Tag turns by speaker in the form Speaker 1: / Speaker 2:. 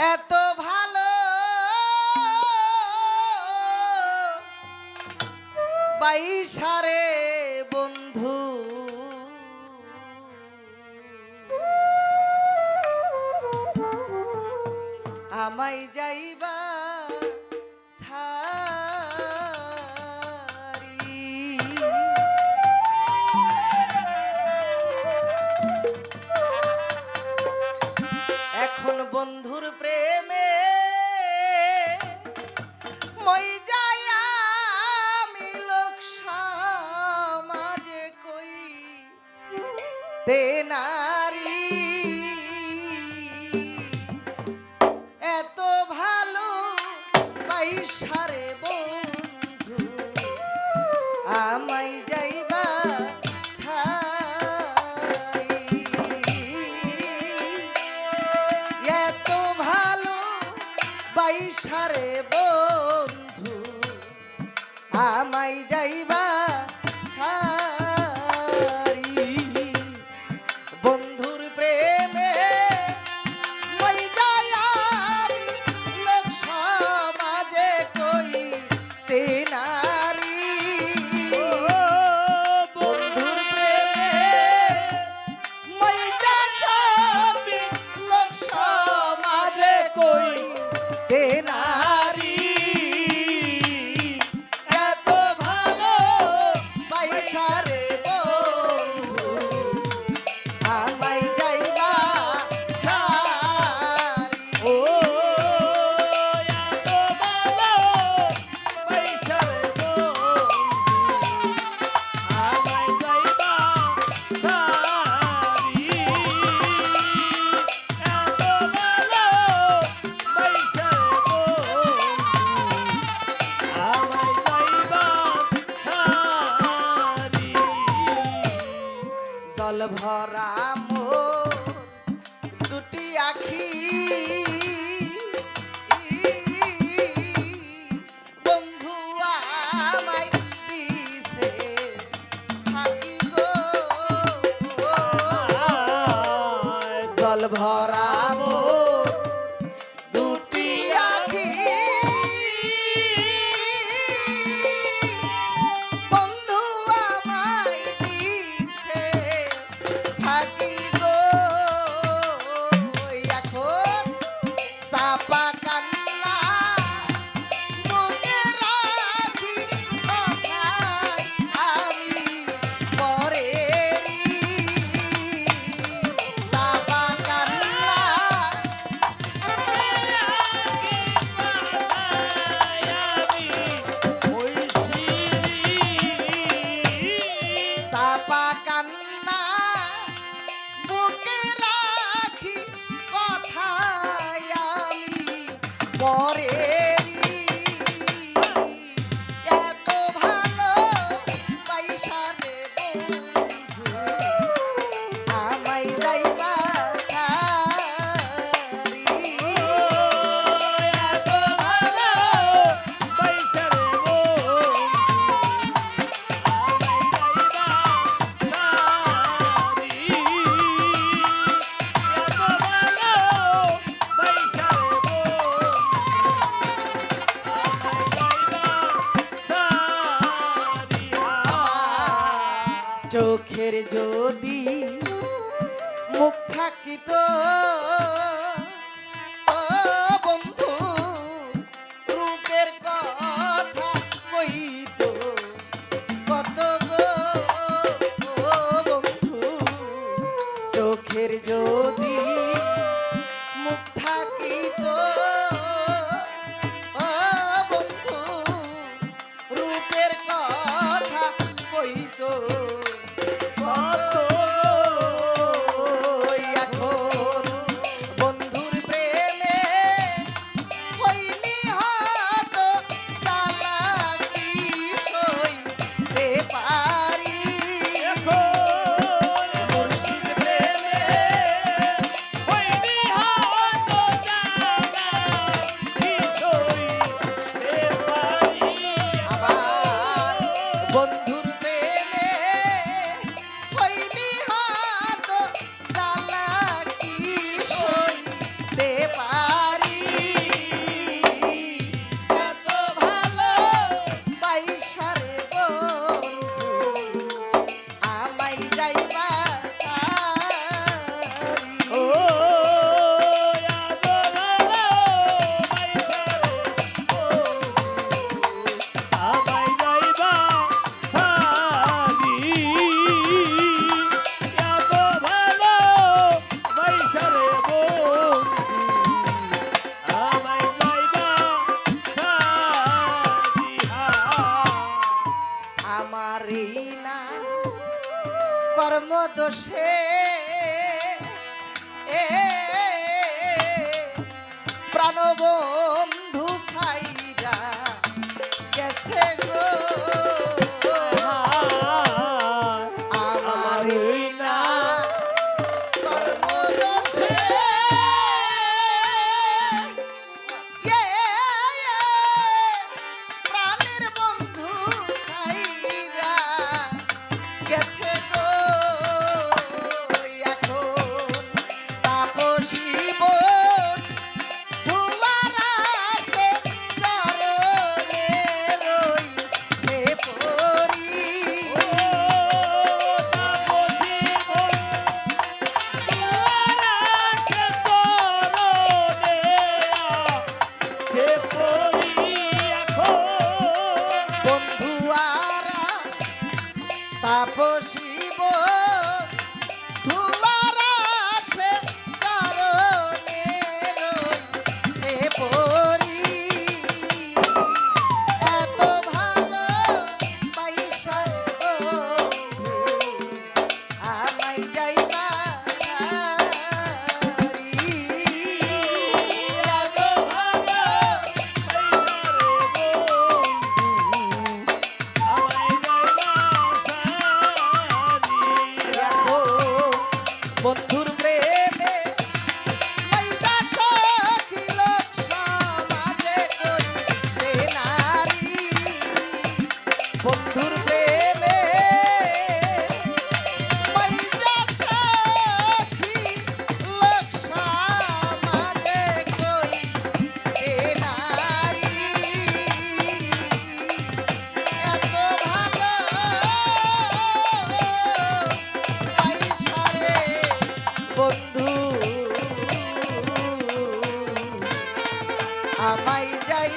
Speaker 1: এত ভালো বাইসারে বন্ধু আমায় যাইবা ছাড়ি এখন বন্ধুর প্রেমে মই যাই আমি লোক সমাজে কই তে নারী এত ভালো বাইসারে বন্ধু আমায় যাইবা ছাড়ি এত ভালো বাইসারে বন্ধু আমায় যাইবা ছাড়ি বন্ধুর প্রেমে মই যাই আমি লোক সমাজে কইতে নারী বন্ধুর প্রেমে মই যাই আমি লোক সমাজে কইতে নারী এত ভালো বাইসারে বন্ধু আমায় যাইবা ছাড়ি
Speaker 2: ও এত ভালো বাইসারে বন্ধু আমায় যাইবা ছাড়ি এত ভালো বাইসারে বন্ধু আমায় যাইবা ছাড়ি
Speaker 1: জল ভরা মোর দুটি আখি বন্ধু আমায় দিছে থাকি গো জল ভরা মোর দুটি আখি বন্ধু আমায় দিছে থাকি গো এখন চাপা কান্না মুখে রাখি কথায় আমি পরেরি চাপা কান্না চাপা কান্না বুকে রাখি কথায় আমি পরেরি এত ভালো বাইসারে বন্ধু আমায় যাইবা ছাড়ি এত ভালো চোখের যদি মুখ থাকিত ও বন্ধু রূপের কথা কইত কত গো ও বন্ধু চোখের যদি মুখ থাকিত ও বন্ধু রূপের কথা কইত কত এখন কর্মদোষে এ প্রাণবন্ধু ছাইরা গেছে গো আমার না কর্মদোষে প্রাণের বন্ধু ছাইরা গেছে গো এখন তাপসী বোন ধুয়ার আসে চরণে রইছে পরি বন্ধুয়ারা তাপসী বোন ধুয়ার আসে চরণে রইছে পরি এত ভালো পাইসা বন্ধু আমায় যাইবা এত ভালো দেখো বন্ধুর প্রেমে মাইবা সখী লোক সমাজে কইতে নারী বন্ধুর প্রেমে মাইবা সখী লোক সমাজে কইতে নারী এত ভালো পাইসারে বন্ধু আমায় যাই